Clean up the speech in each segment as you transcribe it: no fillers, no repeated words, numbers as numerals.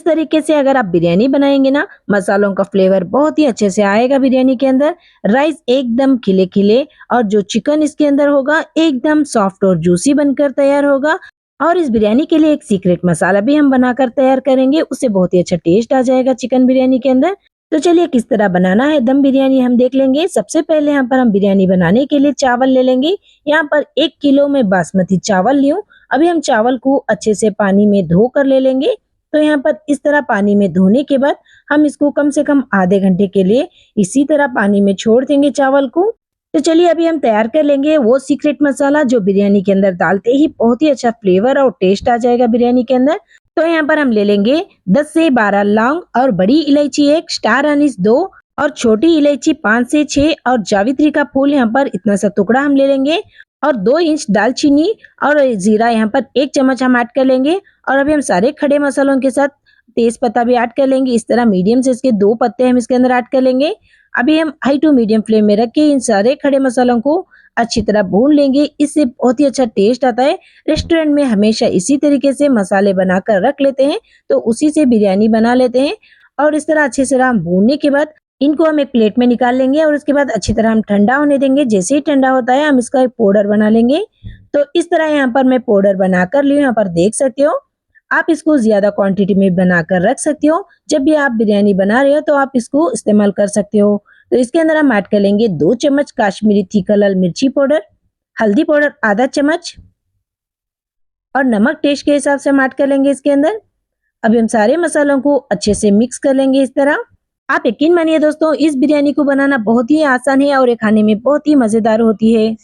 तरीके से अगर आप बिरयानी बनाएंगे ना, मसालों का फ्लेवर बहुत ही अच्छे से आएगा बिरयानी के अंदर। राइस एकदम खिले खिले और जो चिकन इसके अंदर होगा एकदम सॉफ्ट और जूसी बनकर तैयार होगा। और इस बिरयानी के लिए एक सीक्रेट मसाला भी हम बनाकर तैयार करेंगे, उससे बहुत ही अच्छा टेस्ट आ जाएगा चिकन बिरयानी के अंदर। तो चलिए किस तरह बनाना है दम बिरयानी हम देख लेंगे। सबसे पहले यहाँ पर हम बिरयानी बनाने के लिए चावल ले लेंगे। यहाँ पर 1 किलो में बासमती चावल लियो। अभी हम चावल को अच्छे से पानी में धो कर ले लेंगे। तो यहाँ पर इस तरह पानी में धोने के बाद हम इसको कम से कम आधे घंटे के लिए इसी तरह पानी में छोड़ देंगे चावल को। तो चलिए अभी हम तैयार कर लेंगे वो सीक्रेट मसाला जो बिरयानी के अंदर डालते ही बहुत ही अच्छा फ्लेवर और टेस्ट आ जाएगा बिरयानी के अंदर। तो यहाँ पर हम ले लेंगे 10 से 12 लौंग और बड़ी इलायची 1, स्टार अनीस 2 और छोटी इलायची 5 से 6 और जावित्री का फूल यहाँ पर इतना सा टुकड़ा हम ले लेंगे और 2 इंच दालचीनी और जीरा यहाँ पर 1 चम्मच हम ऐड कर लेंगे। और अभी हम सारे खड़े मसालों के साथ तेज पत्ता भी ऐड कर लेंगे। इस तरह मीडियम से इसके 2 पत्ते हम इसके अंदर ऐड कर लेंगे। अभी हम हाई टू मीडियम फ्लेम में रख के इन सारे खड़े मसालों को अच्छी तरह भून लेंगे, इससे बहुत ही अच्छा टेस्ट आता है। रेस्टोरेंट में हमेशा इसी तरीके से मसाले बनाकर रख लेते हैं, तो उसी से बिरयानी बना लेते हैं। और इस तरह अच्छे से हम भूनने के बाद इनको हम एक प्लेट में निकाल लेंगे और उसके बाद अच्छी तरह हम ठंडा होने देंगे। जैसे ही ठंडा होता है हम इसका एक पाउडर बना लेंगे। तो इस तरह यहाँ पर मैं पाउडर बनाकर ली हूँ, यहाँ पर देख सकते हो। आप इसको ज्यादा क्वांटिटी में बनाकर रख सकते हो। जब भी आप बिरयानी बना रहे हो तो आप इसको इस्तेमाल कर सकते हो। तो इसके अंदर हम ऐड कर लेंगे 2 चम्मच काश्मीरी तीखा लाल मिर्ची पाउडर, हल्दी पाउडर आधा चम्मच और नमक टेस्ट के हिसाब से हम ऐड कर लेंगे इसके अंदर। अभी हम सारे मसालों को अच्छे से मिक्स कर लेंगे इस तरह। आप यकीन मानिए दोस्तों, इस बिरयानी को बनाना बहुत ही आसान है और ये खाने में बहुत ही मजेदार होती है।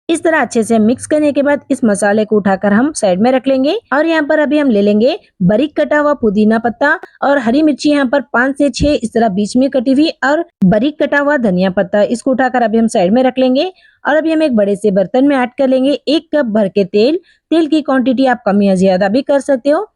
इस तरह अच्छे से मिक्स करने के बाद इस मसाले को उठाकर हम साइड में रख लेंगे। और यहाँ पर अभी हम ले लेंगे बारीक कटा हुआ पुदीना पत्ता और हरी मिर्ची यहाँ पर 5 से 6 इस तरह बीच में कटी हुई और बारीक कटा हुआ धनिया पत्ता, इसको उठाकर अभी हम साइड में रख लेंगे। और अभी हम एक बड़े से बर्तन में ऐड कर लेंगे 1 कप भर के तेल। तेल की क्वांटिटी आप कम या ज्यादा भी कर सकते हो।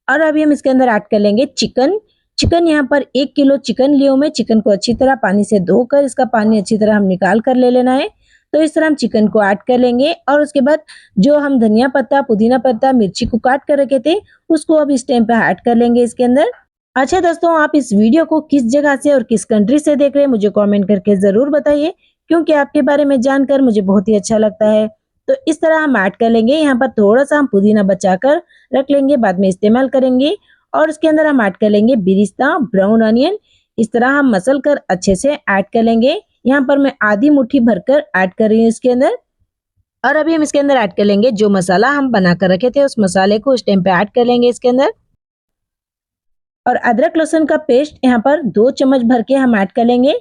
और अभी हम इसके अंदर ऐड कर लेंगे चिकन। चिकन यहाँ पर 1 किलो चिकन लियो में। चिकन को अच्छी तरह पानी से धोकर इसका पानी अच्छी तरह हम निकाल कर ले लेना है। तो इस तरह हम चिकन को ऐड कर लेंगे और उसके बाद जो हम धनिया पत्ता, पुदीना पत्ता, मिर्ची को काट कर रखे थे उसको अब इस टाइम पे ऐड कर लेंगे इसके अंदर। अच्छा दोस्तों, आप इस वीडियो को किस जगह से और किस कंट्री से देख रहे हैं मुझे कमेंट करके जरूर बताइए, क्योंकि आपके बारे में जानकर मुझे बहुत ही अच्छा लगता है। तो इस तरह हम ऐड कर लेंगे। यहाँ पर थोड़ा सा हम पुदीना बचाकर रख लेंगे, बाद में इस्तेमाल करेंगे। और उसके अंदर हम ऐड कर लेंगे बिरिस्ता ब्राउन अनियन। इस तरह हम मसल कर अच्छे से ऐड कर लेंगे। यहाँ पर मैं आधी मुट्ठी भरकर ऐड कर रही हूँ इसके अंदर। और अभी हम इसके अंदर ऐड कर लेंगे जो मसाला हम बना कर रखे थे, उस मसाले को इस टाइम पे ऐड कर लेंगे इसके अंदर। और अदरक लहसुन का पेस्ट यहाँ पर 2 चम्मच भर के हम ऐड कर लेंगे।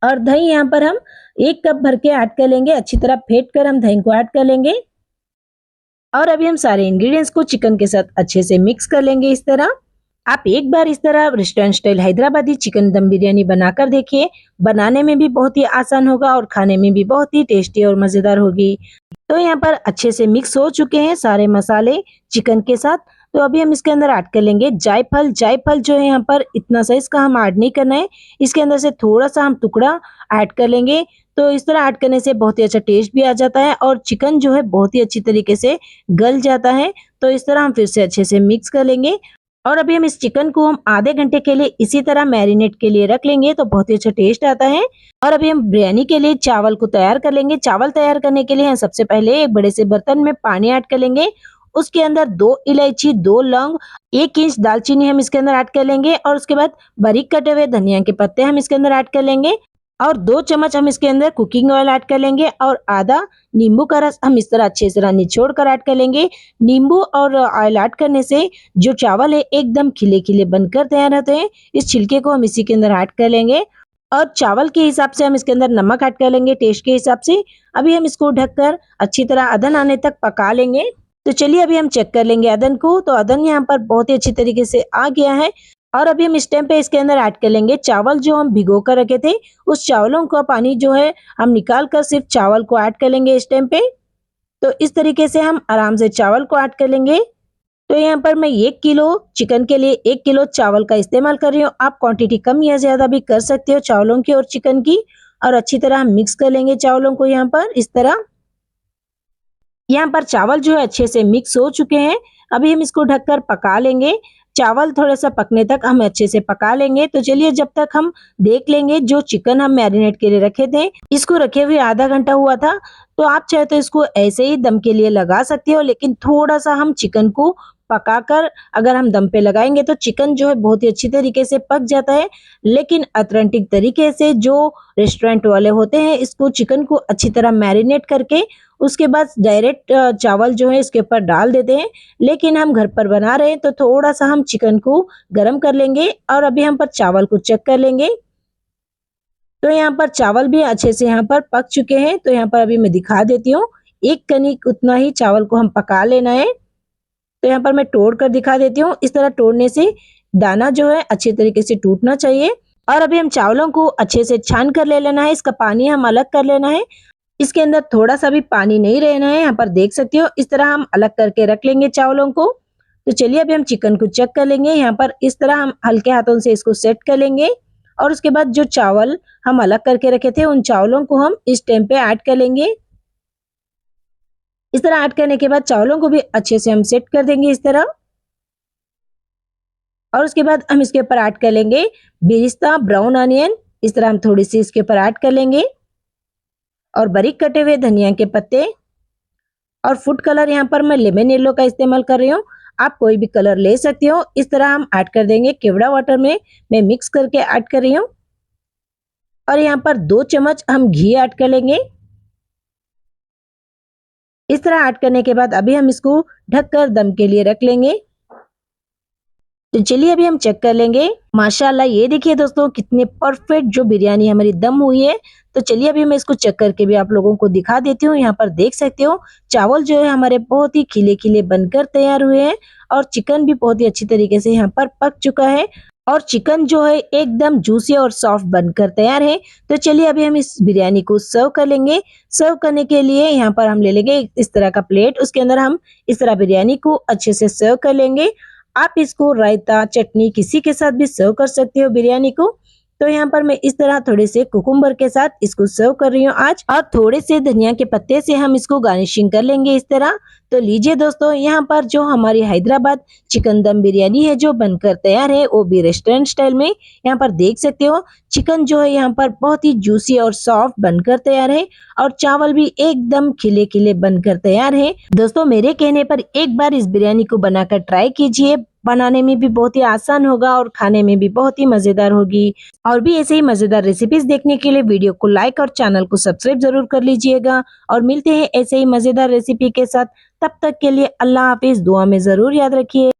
और दही यहाँ पर हम 1 कप भर के ऐड कर लेंगे। अच्छी तरह फेंट कर हम दही को ऐड कर लेंगे। और अभी हम सारे इंग्रेडिएंट्स को चिकन के साथ अच्छे से मिक्स कर लेंगे इस तरह। आप एक बार इस तरह रेस्टोरेंट स्टाइल हैदराबादी चिकन दम बिरयानी बनाकर देखिए। बनाने में भी बहुत ही आसान होगा और खाने में भी बहुत ही टेस्टी और मजेदार होगी। तो यहाँ पर अच्छे से मिक्स हो चुके हैं सारे मसाले चिकन के साथ। तो अभी हम इसके अंदर ऐड कर लेंगे जायफल। जायफल जो है यहाँ पर इतना सा इसका हम ऐड नहीं करना है, इसके अंदर से थोड़ा सा हम टुकड़ा ऐड कर लेंगे। तो इस तरह ऐड करने से बहुत ही अच्छा टेस्ट भी आ जाता है और चिकन जो है बहुत ही अच्छी तरीके से गल जाता है। तो इस तरह हम फिर से अच्छे से मिक्स कर लेंगे। और अभी हम इस चिकन को हम आधे घंटे के लिए इसी तरह मैरिनेट के लिए रख लेंगे, तो बहुत ही अच्छा टेस्ट आता है। और अभी हम बिरयानी के लिए चावल को तैयार कर लेंगे। चावल तैयार करने के लिए हम सबसे पहले एक बड़े से बर्तन में पानी ऐड कर लेंगे। उसके अंदर 2 इलायची, 2 लौंग, 1 इंच दालचीनी हम इसके अंदर ऐड कर लेंगे। और उसके बाद बारीक कटे हुए धनिया के पत्ते हम इसके अंदर ऐड कर लेंगे। और 2 चम्मच हम इसके अंदर कुकिंग ऑयल ऐड कर लेंगे और आधा नींबू का रस हम इस तरह अच्छे से निचोड़ कर ऐड कर लेंगे। नींबू और ऑयल ऐड करने से जो चावल है एकदम खिले खिले बनकर तैयार होते हैं। इस छिलके को हम इसी के अंदर ऐड कर लेंगे। और चावल के हिसाब से हम इसके अंदर नमक ऐड कर लेंगे टेस्ट के हिसाब से। अभी हम इसको ढककर अच्छी तरह अदन आने तक पका लेंगे। तो चलिए अभी हम चेक कर लेंगे अदन को। तो अदन यहाँ पर बहुत ही अच्छी तरीके से आ गया है। और अभी हम इस टाइम पे इसके अंदर ऐड कर लेंगे चावल जो हम भिगो कर रखे थे। उस चावलों का पानी जो है हम निकाल कर सिर्फ चावल को ऐड कर लेंगे इस टाइम पे। तो इस तरीके से हम आराम से चावल को ऐड कर लेंगे। तो यहाँ पर मैं 1 किलो चिकन के लिए 1 किलो चावल का इस्तेमाल कर रही हूँ। आप क्वांटिटी कम या ज्यादा भी कर सकते हो चावलों की और चिकन की। और अच्छी तरह हम मिक्स कर लेंगे चावलों को यहाँ पर इस तरह। यहाँ पर चावल जो है अच्छे से मिक्स हो चुके हैं। अभी हम इसको ढककर पका लेंगे चावल थोड़ा-सा पकने तक हम अच्छे से पका लेंगे। तो चलिए जब तक हम देख लेंगे जो चिकन हम मैरिनेट के लिए रखे थे, इसको रखे हुए आधा घंटा हुआ था। तो आप चाहे तो इसको ऐसे ही दम के लिए लगा सकते हो, लेकिन थोड़ा-सा हम चिकन को पकाकर अगर हम दम पे लगाएँगे तो चिकन जो है बहुत ही अच्छी तरीके से पक जाता है। लेकिन ऑथेंटिक तरीके से जो रेस्टोरेंट वाले होते हैं, इसको चिकन को अच्छी तरह मैरिनेट करके उसके बाद डायरेक्ट चावल जो है इसके ऊपर डाल देते हैं। लेकिन हम घर पर बना रहे हैं तो थोड़ा-सा हम चिकन को गरम कर लेंगे और अभी हम पर चावल को चेक कर लेंगे। तो यहाँ पर चावल भी अच्छे से यहाँ पर पक चुके हैं। तो यहाँ पर अभी मैं दिखा देती हूँ। 1 कनिक उतना ही चावल को हम पका लेना है। तो यहाँ पर मैं तोड़ कर दिखा देती हूँ। इस तरह तोड़ने से दाना जो है अच्छे तरीके से टूटना चाहिए। और अभी हम चावलों को अच्छे से छान कर ले लेना है। इसका पानी हम अलग कर लेना है। इसके अंदर थोड़ा-सा भी पानी नहीं रहना है। यहाँ पर देख सकते हो इस तरह हम अलग करके रख लेंगे चावलों को। तो चलिए अभी हम चिकन को चेक कर लेंगे। यहाँ पर इस तरह हम हल्के हाथों से इसको सेट कर लेंगे और उसके बाद जो चावल हम अलग करके रखे थे उन चावलों को हम इस टाइम पे ऐड कर लेंगे। इस तरह ऐड करने के बाद चावलों को भी अच्छे से हम सेट कर देंगे इस तरह। और उसके बाद हम इसके ऊपर ऐड कर लेंगे बेरिस्ता ब्राउन अनियन। इस तरह हम थोड़ी सी इसके ऊपर ऐड कर लेंगे और बारीक कटे हुए धनिया के पत्ते और फूड कलर यहाँ पर मैं लेमन येलो का इस्तेमाल कर रही हूँ। आप कोई भी कलर ले सकते हो। इस तरह हम ऐड कर देंगे केवड़ा वाटर में मैं मिक्स करके ऐड कर रही हूँ। और यहाँ पर 2 चम्मच हम घी ऐड कर लेंगे। इस तरह ऐड करने के बाद अभी हम इसको ढककर दम के लिए रख लेंगे। तो चलिए अभी हम चेक कर लेंगे। माशाल्लाह ये देखिए दोस्तों कितने परफेक्ट जो बिरयानी हमारी दम हुई है। तो चलिए अभी मैं इसको चेक करके भी आप लोगों को दिखा देती हूँ। यहाँ पर देख सकते हो चावल जो है हमारे बहुत ही खिले-खिले बनकर तैयार हुए हैं और चिकन भी बहुत ही अच्छी तरीके से यहाँ पर पक चुका है और चिकन जो है एकदम जूसी और सॉफ्ट बनकर तैयार है। तो चलिए अभी हम इस बिरयानी को सर्व कर लेंगे। सर्व करने के लिए यहाँ पर हम ले लेंगे इस तरह का प्लेट। उसके अंदर हम इस तरह बिरयानी को अच्छे से सर्व कर लेंगे। आप इसको रायता, चटनी किसी के साथ भी सर्व कर सकते हो बिरयानी को। तो यहाँ पर मैं इस तरह थोड़े से कुकुम्बर के साथ इसको सर्व कर रही हूँ आज और थोड़े से धनिया के पत्ते से हम इसको गार्निशिंग कर लेंगे इस तरह। तो लीजिए दोस्तों यहाँ पर जो हमारी हैदराबाद चिकन दम बिरयानी है जो बनकर तैयार है वो भी रेस्टोरेंट स्टाइल में। यहाँ पर देख सकते हो चिकन जो है यहाँ पर बहुत ही जूसी और सॉफ्ट बनकर तैयार है और चावल भी एकदम खिले-खिले बनकर तैयार है। दोस्तों मेरे कहने पर एक बार इस बिरयानी को बनाकर ट्राई कीजिए। बनाने में भी बहुत ही आसान होगा और खाने में भी बहुत ही मजेदार होगी। और भी ऐसे ही मजेदार रेसिपीज देखने के लिए वीडियो को लाइक और चैनल को सब्सक्राइब जरूर कर लीजिएगा। और मिलते हैं ऐसे ही मजेदार रेसिपी के साथ। तब तक के लिए अल्लाह हाफिज। दुआ में जरूर याद रखिए।